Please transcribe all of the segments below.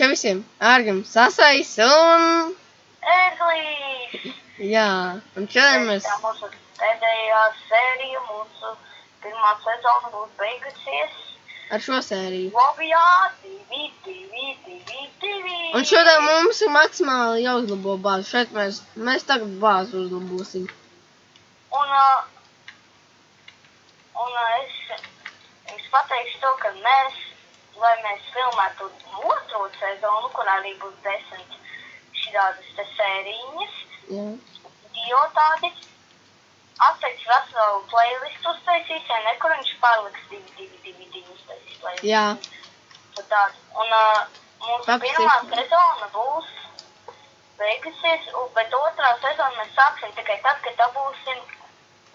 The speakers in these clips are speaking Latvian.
Čau visiem, ārgam Sasais un... Ērglīs! Jā, un šodien mēs... Tā mūsu pēdējā sērija, mūsu pirmā sezona būs beigusies. Ar šo sēriju. Lobijā 2. Un šodien mums ir maksimāli jāuzlabo bāzi. Šeit mēs tagad bāzi uzlabosim. Un es jums pateikšu to, ka lai mēs filmētu otro sezonu, kur arī būs 10 šādas te sēriņas, video tādi, atsevišķi veselu playlistu uztaisīsim, nekur viņš paliks 2 uztaisīs playlistu. Jā. Un mūsu pirmā sezona būs beigusies, bet otrā sezona mēs sāksim tikai tad, kad dabūsim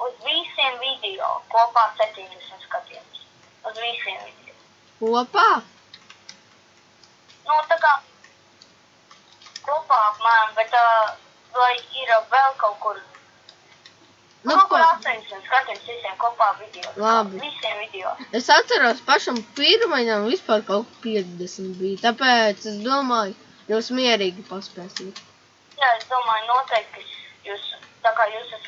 uz visiem video, kopā 70 skatījums. Uz visiem video. Kopā? Nu, tā kā kopā apmēram, bet vai ir vēl kaut kur, kaut kur 80 skatījums visiem kopā video. Labi. Visiem video. Es atceros pašam pirmajam vispār kaut 50 bija, tāpēc es domāju, jūs mierīgi paspēsiet. Jā, es domāju noteikti, tā kā jūs esat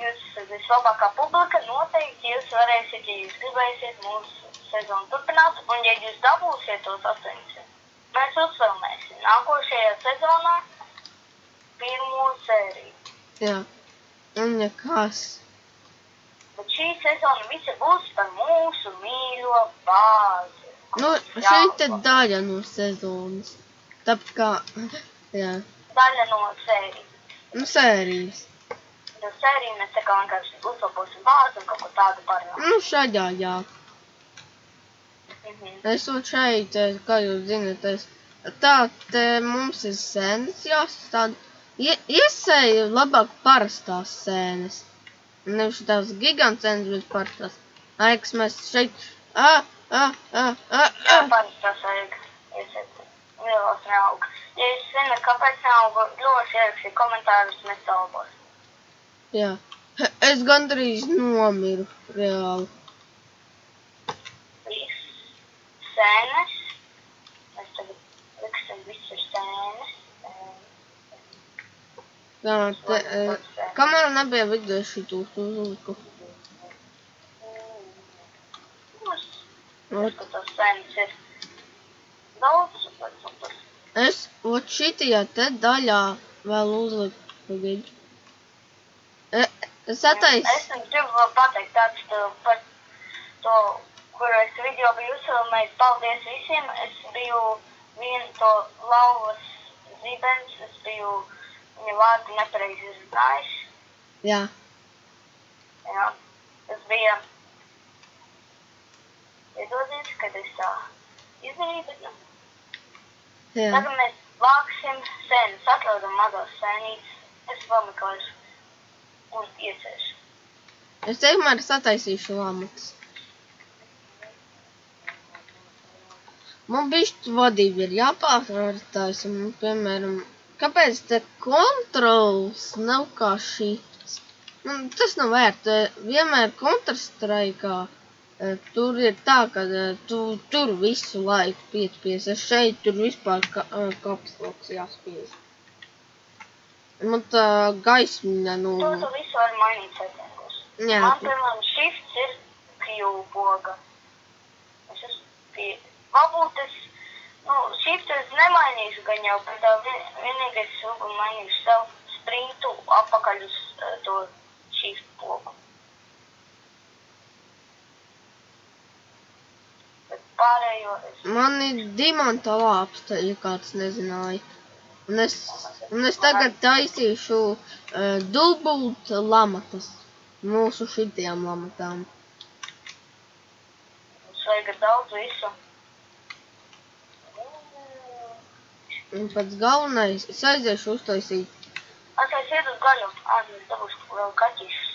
jūs esat vislabākā publika, noteikti jūs varēsiet, ja jūs gribēsiet mūsu sezonu turpināt, un ja jūs dabūsiet tos 80, mēs uzfilmēsim nākošajā sezonā pirmo sēriju. Jā, un nekas. Bet šī sezona visi būs par mūsu mīļo bāzi. Nu, šī te daļa no sezonas. Tāpēc kā, jā. Daļa no sērijas. Nu, sērijas. No sēriju mēs tā kā vienkārši uzlabosim bāzi un kaut ko tādu parunāt. Nu, šādā, jā. Es šeit, kā jūs zināt, te mums ir sēnes jāsastāda. Iesēju labāk parastās sēnes. Nevis tās gigantsēnes, bet parastās. Aikas mēs šeit... Jā, parastās vajag iesēt lielos neauga. Ja jūs zināt, kāpēc neauga, ļoti ierakstīt komentārus, mēs talbos. Jā. Es gandrīz nomiru, reāli. Sēnes. Mēs tagad liksim visur sēnes. Jā, kamēr nebija video šitūs uzliku. Ka tos sēnes ir daudz, Es šitajā te daļā vēl uzliku. Pagaidi. Es gribu pateikt tāds par to, kur es video biju uzfilmējis. Paldies visiem. Es biju to lauvas zibens, es biju viņa vārdu nepareizi izrunājis. Jā. Jā. Tas bija iedodies, kad es tā izdarīju, bet nu. Jā. Tagad mēs vāksim sēnes, atrodam mazās sēnītes. Es pameklēšu un iesēšu. Es tikmēr sataisīšu lamatas. Man bišķi vadība ir jāpārvērtās, un, piemēram, kāpēc te kontrols nav kā šīs? Tas nav vērt. Vienmēr Counter-Strike'ā tur ir tā, ka tu tur visu laiku piespies. Es šeit tur vispār kapsloks jāspies. Man tā gaismiņa no... Tu visu var mainīt settingos. Jā. Man, piemēram, shifts ir Q poga. Es esmu varbūt shift es nemainīšu gan jau, bet tā vienīgais varbūt mainīšu savu sprintu apakaļ uz to shift pogu. Bet pārējo es... Man ir dimanta lāpsta, ja kāds nezināja. Un es tagad taisīšu dubult lamatas. Mūsu šitajām lamatām. Mums vajag daudz visu. Un pats galvenais, es aiziešu uztaisīt. Es iet uz gaļu. Es dabūšu vēl kaķīšus.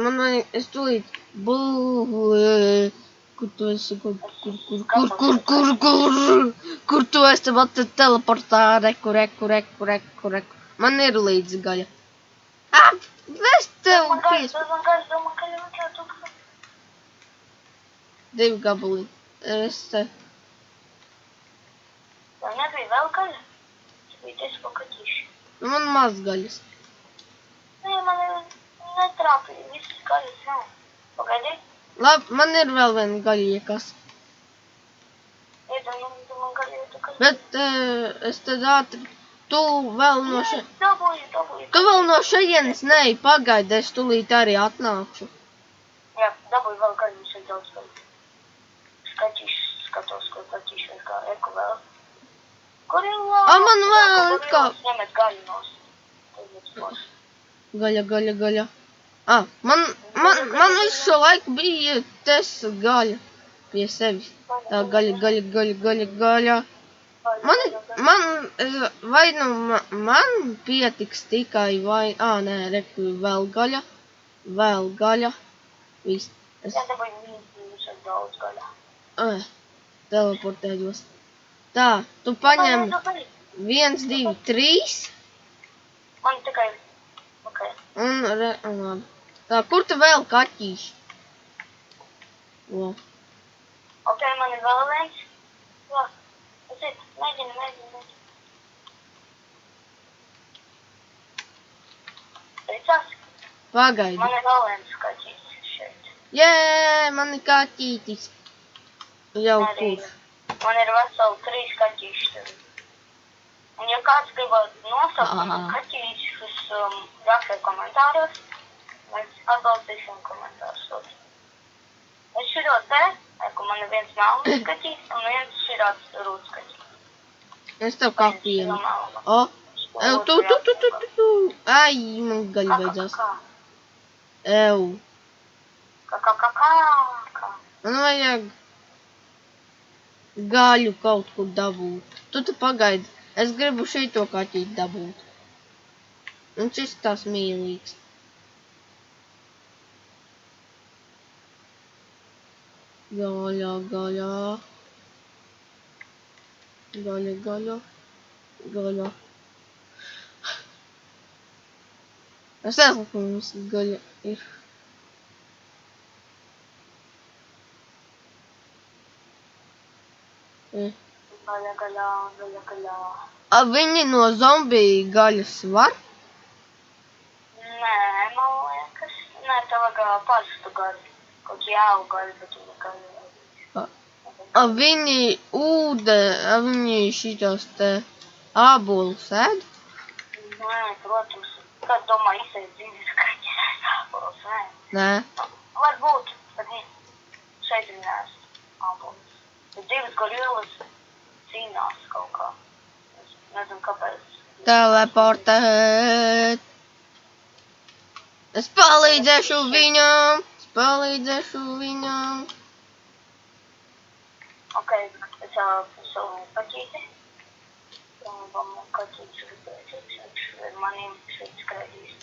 Man vajag, es tūlīt... Kur tu esi? Kur tu esi? Man te teleportā, reku. Man ir līdz gaļa. Es tev piespēju. 2 gabali. Es te... Vai nebija vēl gaļa? Tas bija disko kaķīši. Man maz gaļas. Nē, man netrāpīja visas gaļas, jā. Pagaidi. Labi, man ir vēl viena gaļiekas. Iedod, man gaļiekas. Bet es tad ātri, tu vēl no Dabūju. Tu vēl no šajienes neej, pagaidi, es tūlīt arī atnākšu. Jā, dabūju vēl gaļu, šeit daudz gaļu. Skatos, ko kaķīši vai kā eku vēl. Kur ir vēl? Man vēl kā... Ņemet gaļu nos. Gaļa. Man visu šo laiku bija tesa gaļa pie sevis. Tā gaļa. Man pietiks tikai vai... Nē, reku, vēl gaļa. Viss. Jā, dabūju šeit daudz gaļā. Teleportējos. Tā, tu paņem 1, 2, 3. Man tikai... Ok. Un tā, kur tu vēl kaķīši? Ok, man ir vēl viens. Jā, tas ir. Mēģini. Teicās? Pagaidi. Man ir vēl viens kaķītis šeit. Jē, man ir kaķītis. Jau kurš. Man ir veseli 3 kaķīši tur. Un ja kāds gribētu nosaukt kaķīšus, rakstiet komentāros, mēs atbalstīsim komentārus. Es širo te, man ir viens melns kaķītis un viens širāts rūts kaķītis. Es tev kā pienu. Tu. Ai, man gaļa beidzās. Man vajag gaļu kaut kur dabūt. Tu pagaidi. Es gribu šito kaķīti dabūt. Un šis tās mīlīgs. Gaļa. Es esmu, ka mums gaļa ir. Gaļa. Viņi no zombiju gaļas var? Nē, man liekas. Nē, tev vajag parstu gaļu. Kaut jāu gaļu, bet viņa gaļu. Viņi šitos te ābolus ēd? Nē, protams. Kāds domā izsēst dzīves kaķis ēst ābolus, nē? Nē. Varbūt, bet šeit viņi ēst ābolus. Bet dzīves gorīlas cīnās kaut kā. Es nezinu, kāpēc. Teleportēt. Es palīdzēšu viņam. Ok, es savu kaķīti. Man kaķītis gribēs, ar maniem šeit skraidīs.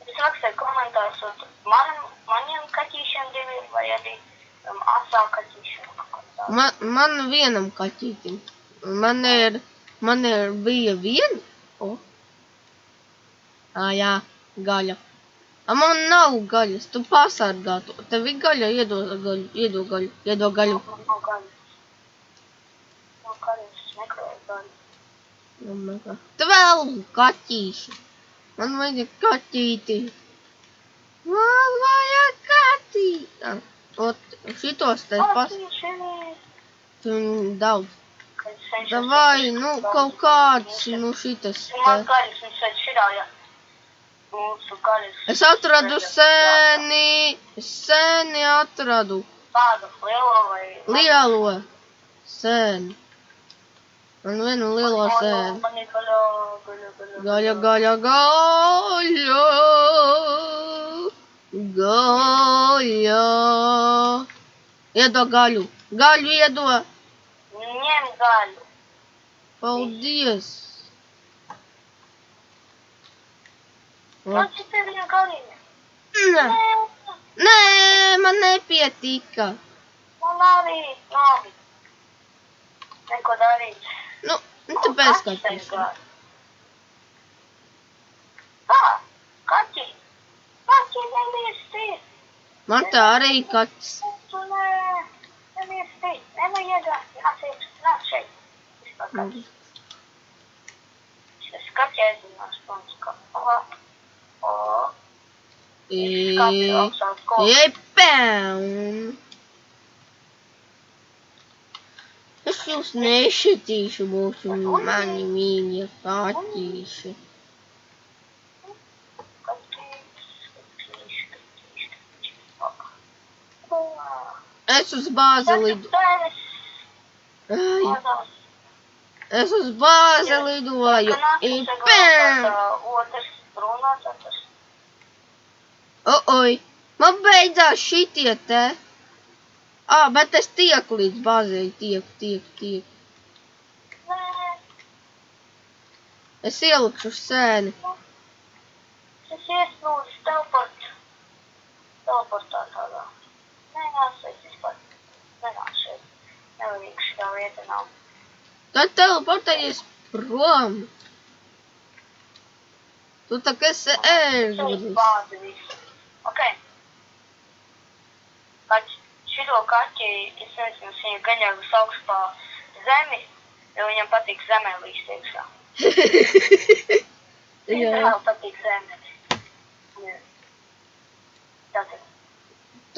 Es rakstēju komentārus, maniem kaķīšiem divi vai arī asā kaķīšiem. Man vienam kaķītim. Man bija viena. Jā, gaļa. Man nav gaļas, tu pasargā to. Tev ir gaļa, iedod gaļu. Nav gaļas. Es meklēju gaļu. Tu vēl kaķīši. Man vajag kaķīti. Šitos te daudz. Davai, kaut kāds, šitas te. Man gaļas, un šeit širāja. Mūsu gaļas. Es atradu sēni. Sēni atradu. Tādu lielo vai... Lielo sēni. Man vienu lielo sēni. Man ir gaļa. Gaļa. Iedod gaļu. Gaļu iedod. Ņem gaļu. Paldies. Man cik tev viņa gaļiņa? Nē, man nepietika. Man arī labi. Neko darīt. Tu bez kaķīša. Kaķi. Kaķi nemirstī. Man tā arī kaķis. Tu nemirstī. Nevajag. Nāc šeit. kaķis. Šis kaķi aizzinās, protams, ka šis kaķi augstās koks. Jepēm! Es jūs nešatīšu mūsu mani mīļie kaķīši. Es uz bāzi lidoju. Es uz bāzi lidoju. Oi, man beidzās šitie te. Bet es tieku līdz bāzei, tieku. Es ielikšu sēni. Es iesnūdzu teleportā tādā. Es vispār nenāšu šeit. Nevarīgu šitā vieta nav. Tad teleportējies prom. Tu tā kā esi ērglis. Bāzi visu. Ok. Šito kaķi, es nezinu, viņa gan jau uz augšu pa zemi, jo viņam patīk zemē līst iekšā. Viņam patīk zeme. Tātad.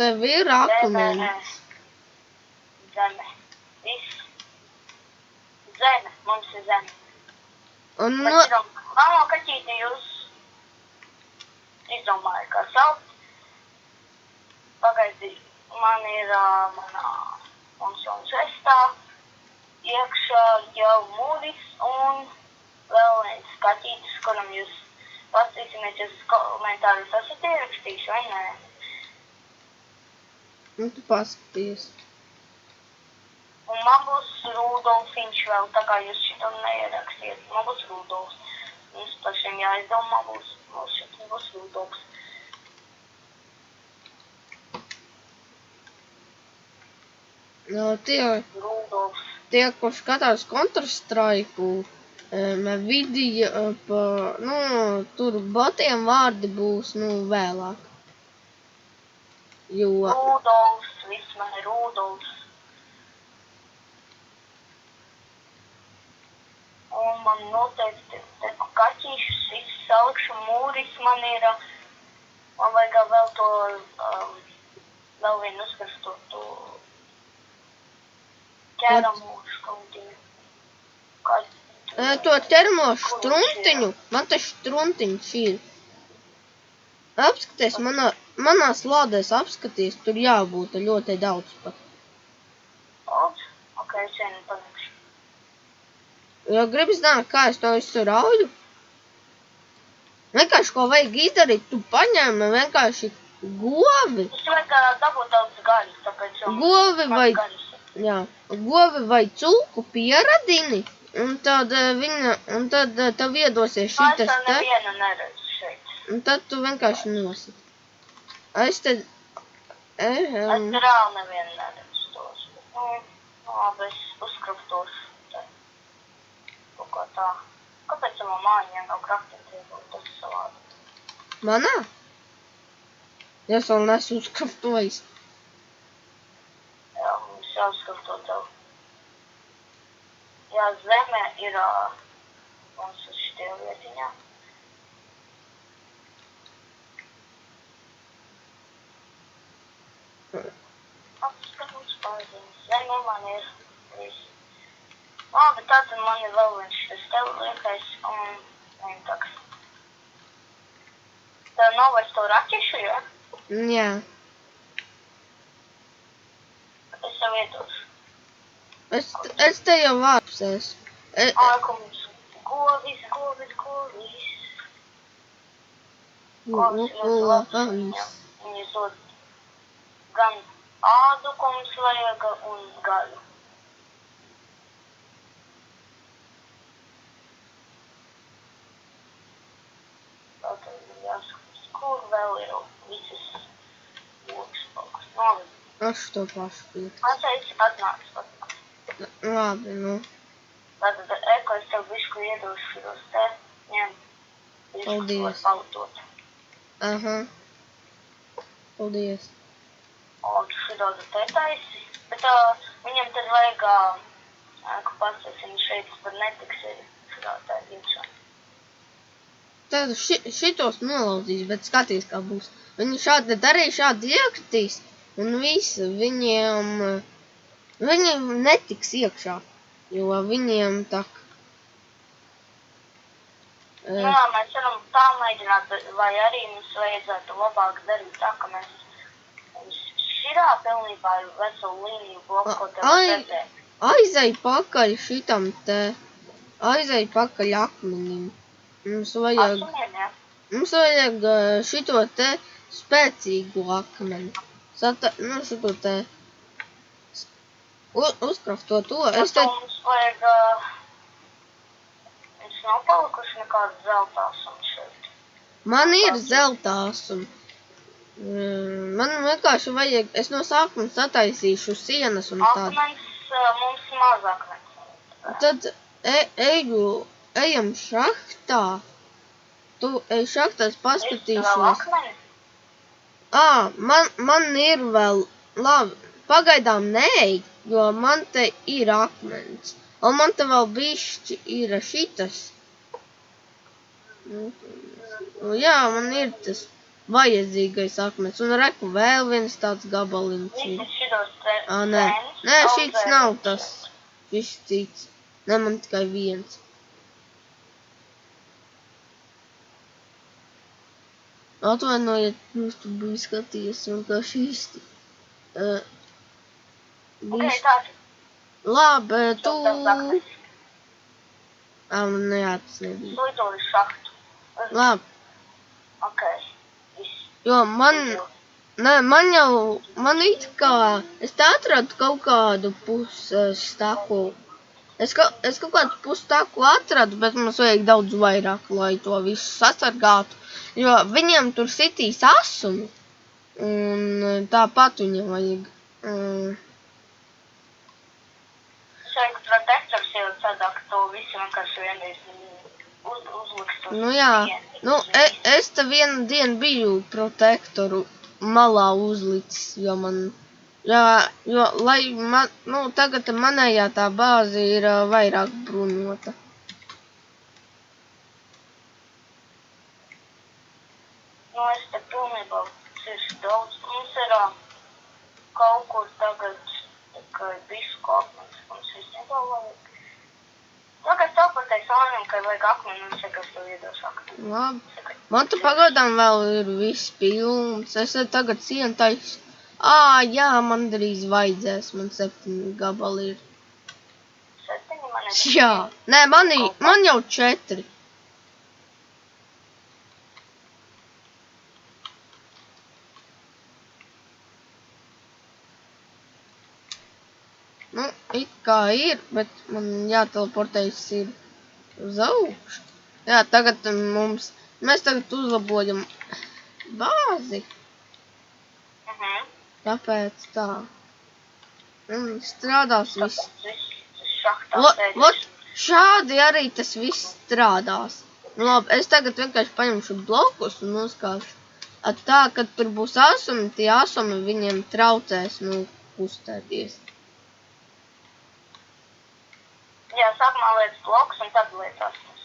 Tev ir akmenis. Zeme. Viss. Zeme. Mums ir zeme. Un Mamo kaķīti jūs izdomāja, kā saukt. Pagaidi, man ir mums vestā iekšā jau mūris un vēl viens kaķītis, kuram jūs pastīsimies, jūs komentārus esat ierakstījuši, vai nē? Nu, tu paskaties. Un man būs Rudolfiņš vēl, tā kā jūs šitam neieraksiet. Man būs Rudolfs. Mums pašiem jāizdomā, šitam būs Rudolfs. No, tie, kur skatās Counter-Strike, video, tur botiem vārdi būs, vēlāk. Rudolfs, viss man ir Rudolfs. Un man noteikti kaķīšus visus salikšu, mūris man ir, man vajag vēl to, vēl vienu uzkarstotu ķeramo štruntiņu. To ķeramo štruntiņu? Man te štruntiņš ir. Apskaties, manās lādēs apskaties, tur jābūt ļoti daudz pat. Daudz? Ok, es vienu palikšu. Jo gribi zināt, kā es to visu raudu? Vienkārši, ko vajag izdarīt, tu paņem vienkārši govi. Es vajag dabūt daudz gaļas, tāpēc jau gaļas. Jā, govi vai cūku pieradini, un tad tev iedosies šitas te. Es nevienu neredzu šeit. Un tad tu vienkārši nosit. Es te reāli nevienu neredzu tos. Labi, es uzkraftošu. Kā tā. Kāpēc savā mājiņā nav kraftīties un tas savādi? Manā? Es vēl nesu uzkraftojis. Jā, mums jāuzkrafto tev. Jā, zeme ir mums uz šitie vietiņā. Apskatums paziņas. Zeme man ir viss. Labi, tātad man ir vēl viens šis tev liekais un vientaks. Tev nav vairs to raķešu, jā? Jā. Es tev iedošu. Es te jau vārpsēs. Ārkums, govis. Govis ļoti labs. Viņas dod gan ādu, ko mums vajag, un gaļu. Kur vēl ir visas lokas paukas? Labi. Es to pašu pietu. Atnāc. Labi, Tātad, ko es tev bišku iedošu šitos te, ņem. Paldies. Paldies. Aha. Paldies. Un šitos te taisi. Bet viņam tad vajag Ka pastāsim šeit, tad netiks tā iekšā. Tad šitos nolauzīs, bet skaties, kā būs. Viņi šādi darīja, šādi iekritīs, un visu, viņi netiks iekšā, jo viņiem tak. Jā, mēs varam tā mēģināt, vai arī mums vajadzētu labāk darīt tā, ka mēs širā pilnībā ir veselu līniju bloku, ko tev redzēt. Aizej pakaļ šitam te, aizej pakaļ akmenim. Mums vajag šito te spēcīgu akmeni. Šito te uzkrafto to. Mums vajag, mums nav palikuši nekāds zeltāsums šeit. Man ir zeltāsumi. Man vienkārši vajag, es no sākuma sataisīšu sienas un tādu. Akmens mums maz akmens. Tad ejam šahtā. Tu ej šahtā, es paskatīšos. Man ir vēl, labi, pagaidām neej, jo man te ir akmens. Un man te vēl bišķi ir šitas. Jā, man ir tas vajadzīgais akmens. Un reku vēl viens tāds gabaliņš ir. Nē, šits nav tas. Šis cits. Ne, man tikai viens. Atvainojiet, jūs tur bija skatījies vienkārši īsti. Labi, tu... Man tas nebija. Tu izoli šahtu. Labi. Ok. Jo man it kā, es te atradu kaut kādu pusstaku. Es kaut kādu pusstaku atradu, bet mums vajag daudz vairāk, lai to visu sasargātu. Jo viņiem tur sitīs asumi, un tāpat viņam vajag. Šeit, ka protektors jau sadāk to visu vienkārši vienreiz uzliks. Jā, es te vienu dienu biju protektoru malā uzlicis, jo tagad manējā tā bāze ir vairāk bruņota. Es te pilnībā ciršu daudz. Mums ir kaut kur tagad tikai bisku akmens, mums visnībā vajag. Tagad tāpateiks Lānim, ka vajag akmeni, un sekas tev iedos akmeni. Labi. Man te pagaidām vēl ir viss pilns. Es tagad sienu taisu. Jā, man drīz vajadzēs. Man 7 gabali ir. 7? Man ir 7. Jā. Nē, man jau 4. It kā ir, bet man jāteleportējas ir uz augšu. Jā, tagad mēs tagad uzlabojam bāzi. Tāpēc tā. Strādās viss. Šādi arī tas viss strādās. Labi, es tagad vienkārši paņemšu blokus un uzkāpšu. Tā, kad tur būs asumi, tie asumi viņiem traucēs, kustēties. Jā, sākumā liec blokus un tad liec asmus.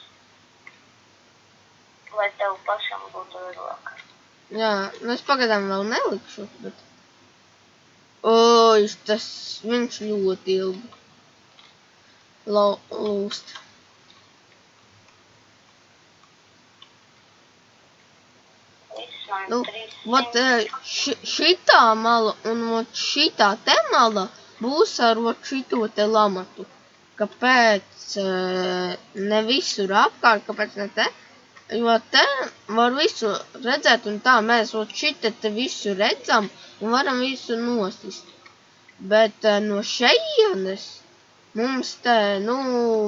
Lai tev pašam būtu vieglāk. Jā, es pagaidām vēl nelikšu, bet... viņš ļoti ilgi lūst. Šitā mala un šitā te mala būs ar šito te lamatu. Kāpēc ne visur apkārt, kāpēc ne te? Jo te var visu redzēt, un tā mēs šite te visu redzam un varam visu nosist. Bet no šejienes mums te,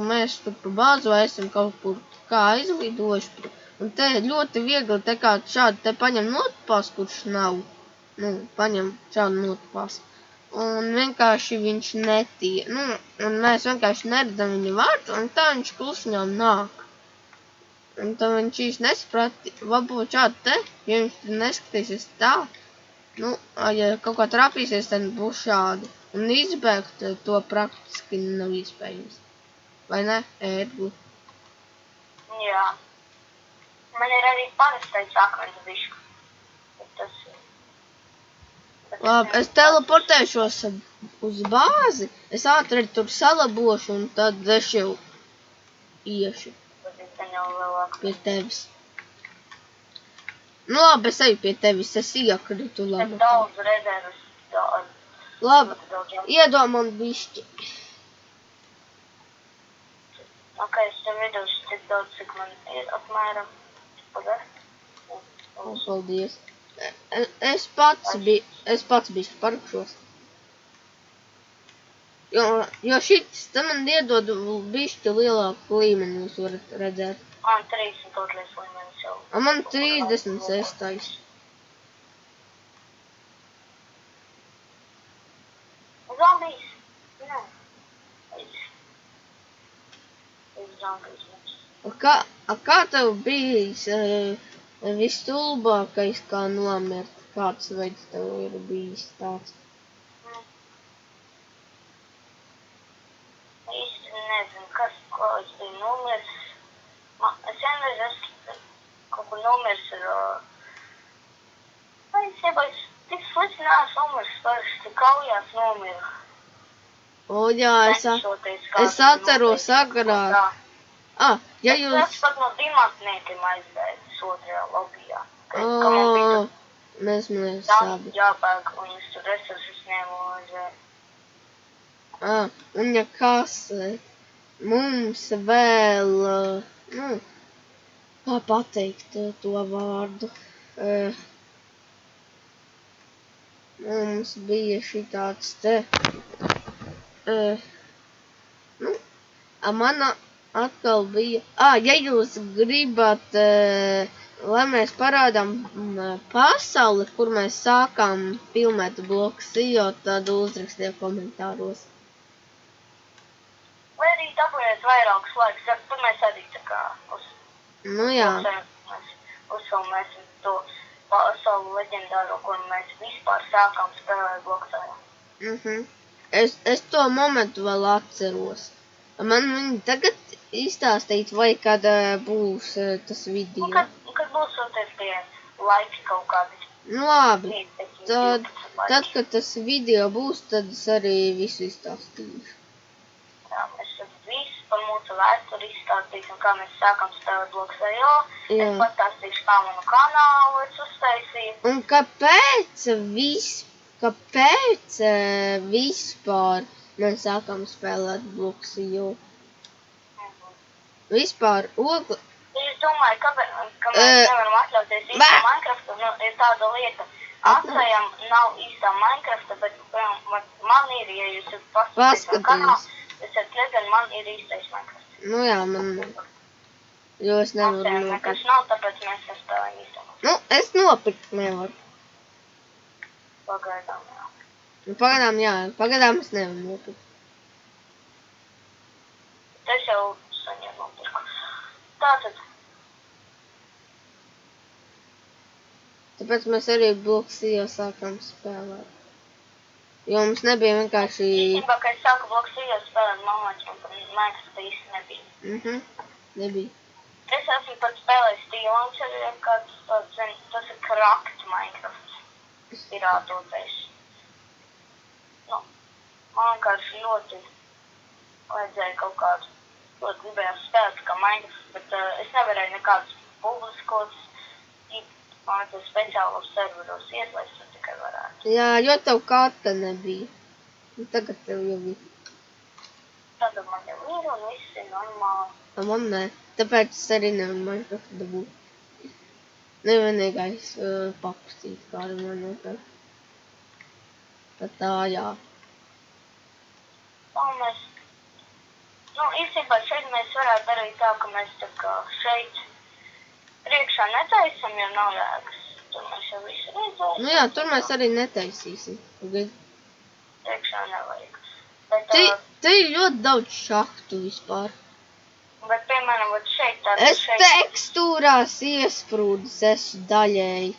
mēs tur pa bāzu esam kaut kur kā aizlidojuši. Un te ļoti viegli te kā šādi te paņem notupās, kurš nav. Paņem šādu notupās. Un vienkārši viņš netie. Un mēs vienkārši neredzam viņa vārdu, un tā viņš klusiņām nāk. Un tad viņš īsti nesaprati, varbūt šādi te, ja viņš tur neskatīsies tā, Nu, ja kaut kā trapīsies, tad būs šādi. Un izbēgt to praktiski nav iespējams. Vai ne, Ērgli? Jā. Man ir arī parastais akmens bišķi. Labi, es teleportēšos uz bāzi. Es ātri tur salabošu un tad es jau iešu pie tevis. Nu labi, es eju pie tevis, es iekritu labi. Tad daudz rezervas. Labi, iedod man bišķi. Ok, es tev iedošu tik daudz, cik man ir apmēram. Pagad. Paldies. Es pats bišķi parkšos. Jo šits te man iedod bišķi lielāku līmeni, jūs varat redzēt. Man 32 līmenis jau. Man 36. Zombijs? Nē. Es zombijs. Kā tev bijis vistulbākais, kā nomirt? Kāds veids tev ir bijis tāds? Īsti nezinu, ko es biju nomirs. Es vienreiz esmu kaut kur nomirs ar... Es tik slikti neesmu nomirs, parasti kaujās nomiru. O jā, es atceros agrāk. Ja jūs... Es pat no dimantniekiem aizbēdus otrajā lobijā. Mēs abi. Jāpērk, un es tur resursus ņēmu aizbēdu. Un ja kas mums vēl, kā pateikt to vārdu, mums bija šitāds te, mana atkal bija, ja jūs gribat, lai mēs parādām pasauli, kur mēs sākām filmēt Bloxio, tad uzrakstiet komentāros. Vai arī dabūjiet vairākus laikus, tad mēs arī tā kā uzfilmēsim to savu leģendāro, kur mēs vispār sākām spēlēt Bloxio. Es to momentu vēl atceros. Man viņi tagad izstāstīt, vai kad būs tas video. Kad būs tie laiki kaut kādi. Nu labi, tad, kad tas video būs, tad es arī visu izstāstīšu. Jā, mēs tad visu par mūsu vēsturi izstāstīsim, kā mēs sākam spēlēt Bloxio. Es pastāstīšu, kā manu kanālu es uztaisīju. Un kāpēc vispār mēs sākam spēlēt Bloxio? Vispār ogli... Es domāju, ka mēs nevaram atļauties īstā Minecrafta, ir tāda lieta. Atsajam nav īstā Minecrafta, bet man ir, ja jūs paskatīsiet kanālu, es redzam, man ir īstais Minecraft. Nu jā, man nav. Jo es nevaru nopirkt. Nekas nav, tāpēc mēs nespēlējam īstā. Nu, es nopirkt nevaru. Pagaidām, jā. Pagaidām es nevaru nopirkt. Es jau saņēmu nopirku. Tātad. Tāpēc mēs arī Bloxio sākām spēlēt. Jo mums nebija vienkārši... Īstenībā, kad es sāku Bloxio spēlēt mamāķiem, tad Minecrafta īsti nebija. Nebija. Es esmu pat spēlējis T-Launcheriem, kāds tas ir cracked Minecraft. Pirātotais. Man vienkārši ļoti vajadzēja kaut kādu, ļoti gribējās spēlēt kā Minecraft, bet es nevarēju nekādus publiskos, speciālos serveros ieslēst, un tikai varētu. Jā, jo tev karta nebija. Tagad tev jau ir. Tagad man jau ir, un viss ir normāli. Man nē, tāpēc es arī nevaru Minecraft dabūt. Nevienīgais papustīt kādu man nopērk. Tad tā, jā. Tā mēs, īstenībā šeit mēs varētu darīt tā, ka mēs tā kā šeit priekšā netaisam, jo nav jēgas. Tur mēs jau visu redzēsim. Nu jā, tur mēs arī netaisīsim. Priekšā nevajag. Bet, te ir ļoti daudz šahtu vispār. Bet, piemēram, šeit tāda es tekstūrās iesprūdis esmu daļēji.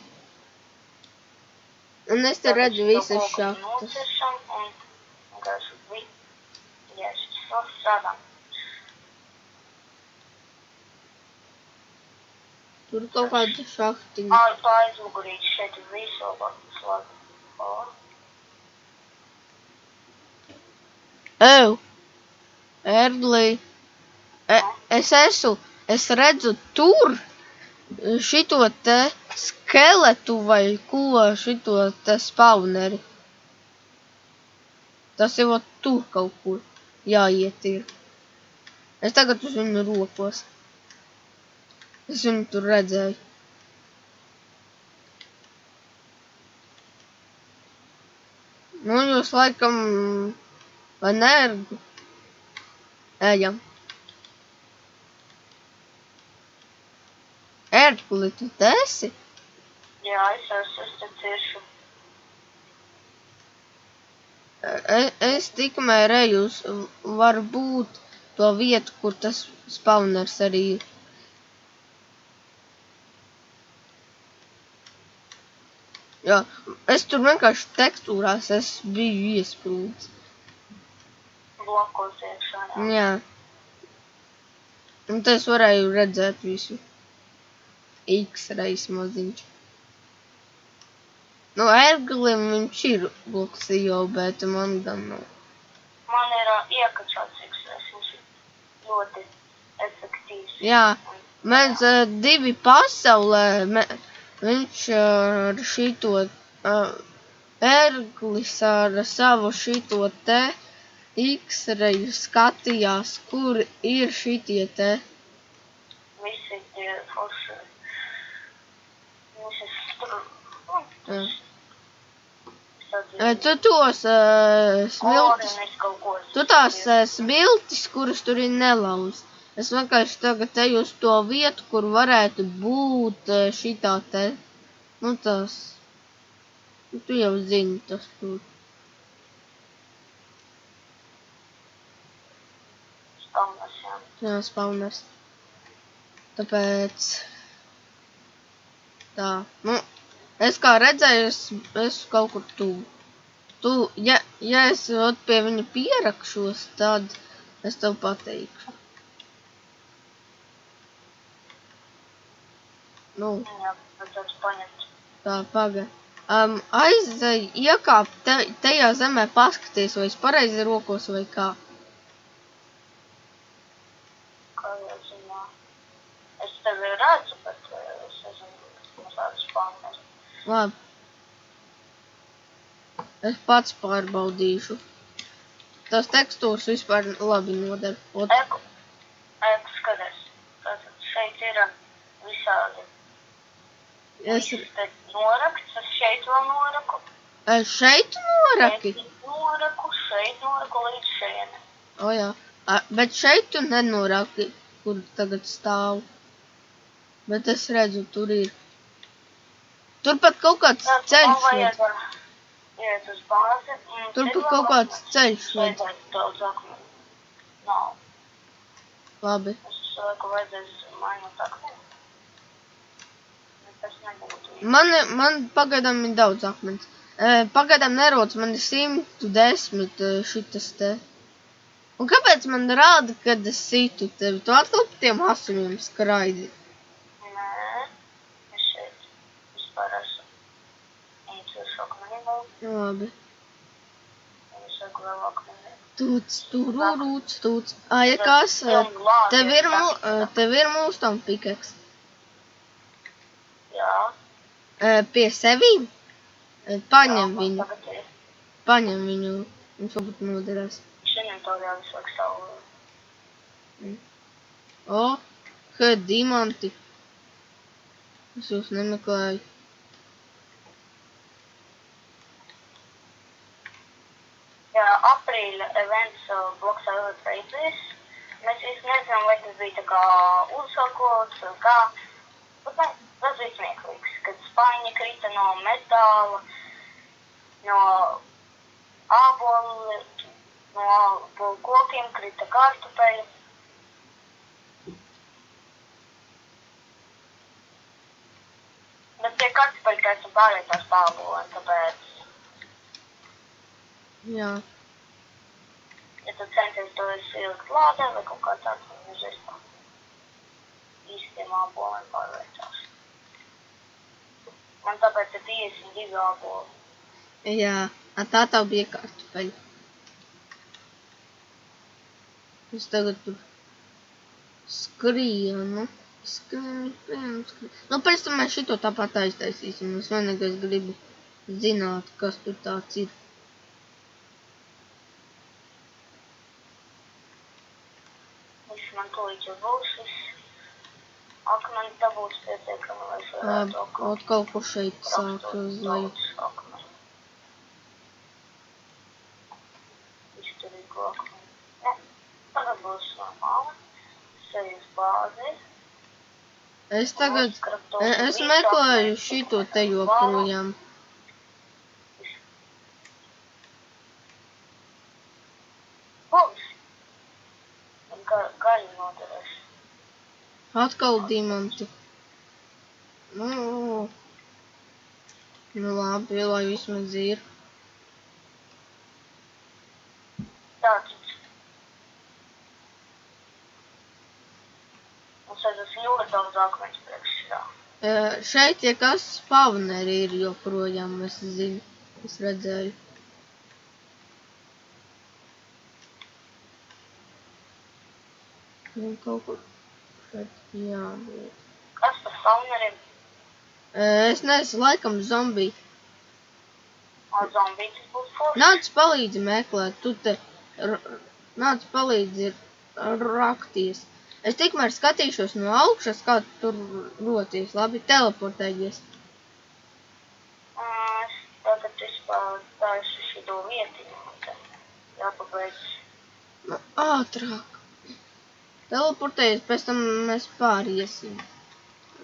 Un es te redzu visas šahtas. Nociršam un vienkārši strādām. Tur kaut kāda šahtiņa. Tā aizmugurīte šeit ir visu labi. Ērglī. Es redzu tur šito te skeletu vai ko, šito te spawneri. Tas jau tur kaut kur jāiet ir. Es tagad uz viņu rokos. Es viņu tur redzēju. Nu, jūs laikam, vai ne, ejam. Ērgli, tu te esi? Jā, es te ciršu. Es tikmēr eju uz varbūt to vietu, kur tas spawners arī ir. Jā, es tur vienkārši tekstūrās biju iesprūdis. Blokos iekšā, jā. Jā. Un te es varēju redzēt visu. X-reis maziņš. Nu, ērglim viņš ir bloksijo, bet man gan nav. Man ir iekačāts X-reis, viņš ir ļoti efektīvs. Jā, mēs 2 pasaulē, viņš ar šito ērglis ar savu šito te X-reju skatījās, kur ir šitie te. Visi tie forši. Visi Tu tos smiltis, tu tās smiltis, kuras tur ir nelauz. Es vienkārši tagad eju uz to vietu, kur varētu būt šitā te, nu tas, tu jau zini tas tur. Spawners, jā. Jā, spawners. Tāpēc, tā, nu, es kā redzēju, es kaut kur tuvu. Ja es pie viņa pierakšos, tad es tev pateikšu. Nu. Jā, vajadzētu paņemt. Tā, paga. Aizej, iekāp tajā zemē, paskaties, vai es pareizi rokos vai kā. Kā jau zinā. Es tevi redzu, bet es nezinu, kas tāds spawners. Labi. Es pats pārbaudīšu. Tas tekstūrs vispār labi noder. Eku, skaties. Tātad šeit ir visādi. Viss te norakts, es šeit vēl noraku. Šeit noraki? Šeit noraku līdz šejienei. O jā, bet šeit tu nenoraki, kur tagad stāv. Bet es redzu, tur ir. Tur pat kaut kāds ceļš ved. Iet uz bāzi. Tur pat kaut kāds ceļš ved. Daudz akmeni. Nav. Labi. Es laiku vajadzēs mainot akmeni. Tas nebūtu. Man pagaidām ir daudz akmens. Pagaidām nerodas, man ir 110 šitas te. Un kāpēc man rāda, kad es situ tevi? Tu atkal pa tiem asuņiem skraidi? Nē, es šeit vispār esmu. Un tu ir akmeni vēl. Labi. Es saku vēl akmeni. Tūc. Ja kas, tev ir mūstam pikeks. Jā. Pie sevīm? Paņem viņu. Paņem viņu. Viņš varbūt noderēs. Inventorijā visu laiku stāvu. O, diamanti. Es jūs nemeklēju. Jā, aprīļa events bloks Elite. Mēs īsti nezinām, vai tas bija tā kā uzsakots, kā. Bet tas bija smieklīgs, kad spaiņi krita no metāla, no ābolu, no kokiem krita kartupeļi. Bet tie kartupeļi, ka esmu pārvietās pābolēm, tāpēc, Jā. ja tu centies to ielikt lādē vai kaut kā tāds, man uzreiz tā īstiem ābolēm pārvietās. Man tāpēc ir 52 āboli. Jā, tā tev bija kartupeļi. Es tagad tur skrienu. Nu, pēc tam mēs šito tāpat aiztaisīsim. Es vienīgais gribu zināt, kas tur tāds ir. Viss man tūlīt jau būs, akmeni dabūs pietiekami, lai es varētu Atkal ko šeit sāk uz leju. Izturīgu akmeni. Ne, tagad būs normāli. Sejas bāzi. Es tagad, es meklēju šito te joprojām. Mums! Gaļu noderēs. Atkal diamanti. Nu labi, lai vismaz ir. Tātad. Mums redzas ļoti daudz akmeņus priekšā. Šeit tie kas spawneri ir joprojām, es zinu. Es redzēju. Kaut kur šeit jābūt. Kas par spawneriem? Es nezinu, laikam zombiji. Zombiji tas būs forši. Nāc palīdzi meklēt, tu te nāc palīdzi rakties. Es tikmēr skatīšos no augšas, kā tur roties. Labi, teleportējies. Es tagad vispār tājuši šito vietiņu. Jāpabeidz. Nu, ātrāk. Teleportējies, pēc tam mēs pāriesim.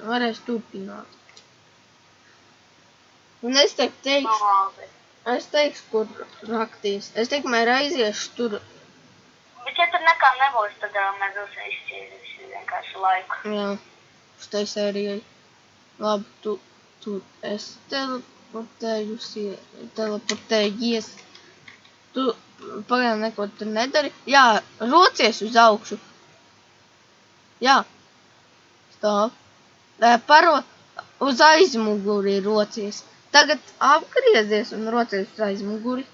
Varēs turpināt. Un es teikšu, kur rakties. Es tikmēr aiziešu tur. Bet ja tur nekā nebūs, tad mēs būsim izšķīruši vienkārši laiku. Jā, štai sērijai. Labi, tu esi teleportējies. Tu pagaidām neko tur nedari. Jā, rocies uz augšu. Jā, stāv. Uz aizmuguri rocies. Tagad apgriezies un rocies uz aizmuguri.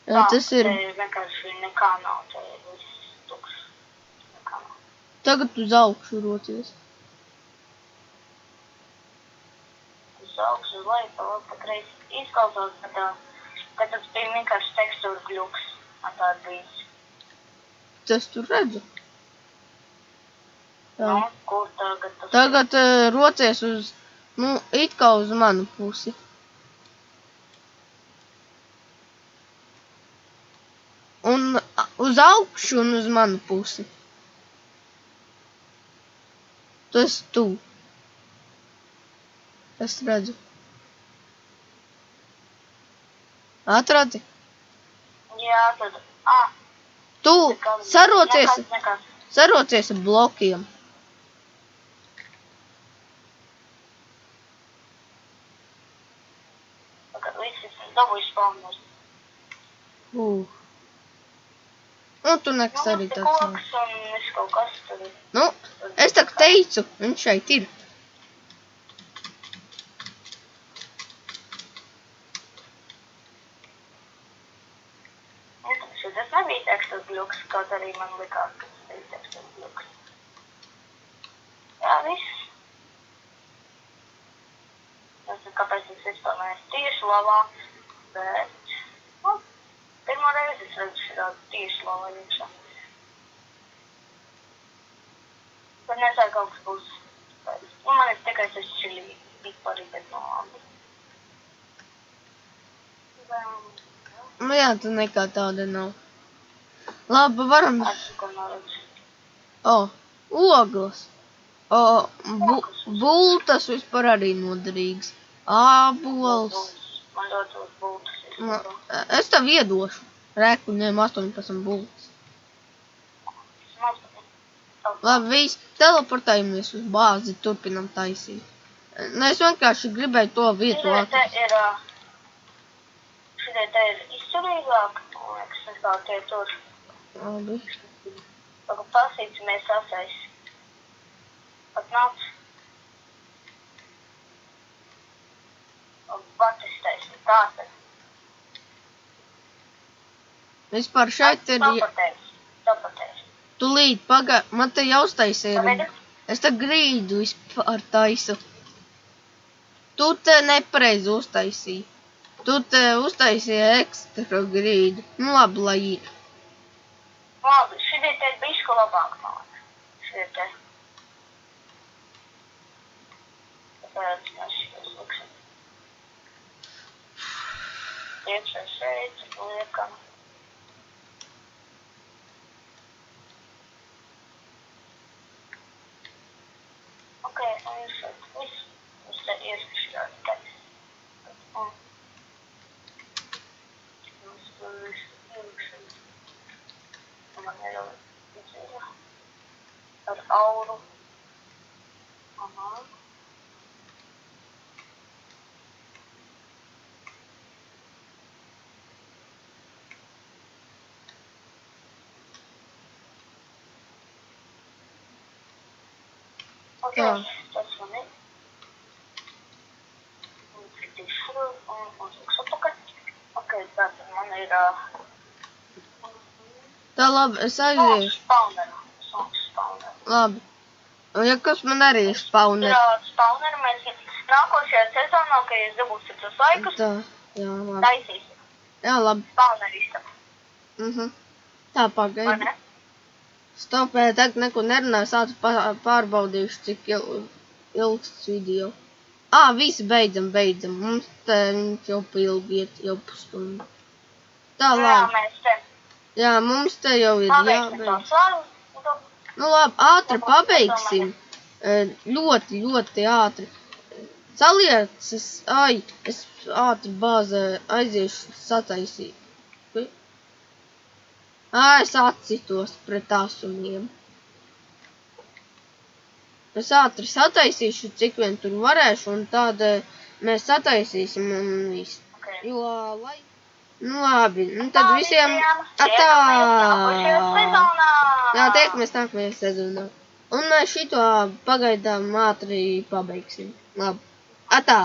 Jā, tas ir. Vienkārši nekā nav, te ir viss tukšs. Nekā nav. Tagad uz augšu rocies. Uz augšu, uz leju, pa labi, pa kreisi izklausās, ka tas bija vienkārši tekstūra kļuks. Tā bijis. Tas tur redzu. Jā. Nu, kur tagad tas Tagad rocies uz, it kā uz manu pusi. Un uz augšu un uz manu pusi. Tas tu. Es redzu. Atradi? Jā, tad, Tu sarocies, nekas. sarocies ar blokiem. Tagad viss esmu dabūjuši spawners. Nu, tu nekas arī tāds nav. Koks un viss kaut kas tur ir. Nu, es tak teicu, viņš šeit ir. Tas nebija tekstūra kļuks, kaut arī man likās, ka tas bija tekstūra kļuks. Jā, viss. Nezinu, kāpēc es vispār neesmu tieši lavā, bet, pirmo reizi es redzu šitā tieši lavā iekšā. Bet nezinu, kaut kas būs. Man ir tikai tas čilīgi, vispār bet no labi. Nu jā, tu nekā tāda nav. Labi, varam. Ko neredzu. Oglas. Bultas vispār arī noderīgs. Ābols. Man ļoti bultas. Es tev iedošu. Reku ņem 18 bultas. Labi, viss. Teleportējamies uz bāzi, turpinam taisīt. Nē, es vienkārši gribēju to vietu atrast. Šitie te ir izturīgāk, man liekas, nekā tie tur. Labi. Tagad pasīcamies asais. Atnāc. Patestēsim, tātad. Vispār šeit ir... Sapatēs. Tūlīt, man te jāuztaisīja. Es te grīdu vispār taisu. Tu te nepareizi uztaisīji. Tu te uztaisīji ekstra grīdu. Nu labi, lai ir. Labi, šitie te ir bišku labāk, man. Šitie te. Tāpēc mēs šitos liksim. Iekšā šeit, liekam. Ok, un jūs šeit viss. Jūs te ieskašķāt te. Jūs to visu ieliksim. Man ir jau izdzīva. Ar auru. Aha. Ok, tas man ir. Un citīšu šur, un liks atpakaļ. Ok, tātad man ir... Tā labi, es aiziešu. Songs spawneru. Labi. Un ja kas man arī ir spawneru? Spawneru mēs nākošajā sezonā, kad jūs dabūsiet tos laikus, Tā, jā, labi. taisīsim. Jā, labi. Spawneru istabu. Tā, pagaidi. Vai ne? Stopē, tagad neko nerunāju, sācu pārbaudīšu, cik ilgs video. Visi beidzam. Mums te jau pilgi iet, jau pusstundu. Tā, labi. Jā, mēs te. Jā, mums te jau ir jābeidz. Nu labi, ātri pabeigsim. Ļoti ātri. Saliecas, es ātri bāzē aiziešu sataisīt. Es atcitos pret asumiem. Es ātri sataisīšu, cik vien tur varēšu, un tad mēs sataisīsim un viss. Okay. Jo, lai... Nu labi, tad visiem... Atā! Jā, tiekamies nākamajā sezonā. Un šito pagaidām ātri pabeigsim. Labi. Atā!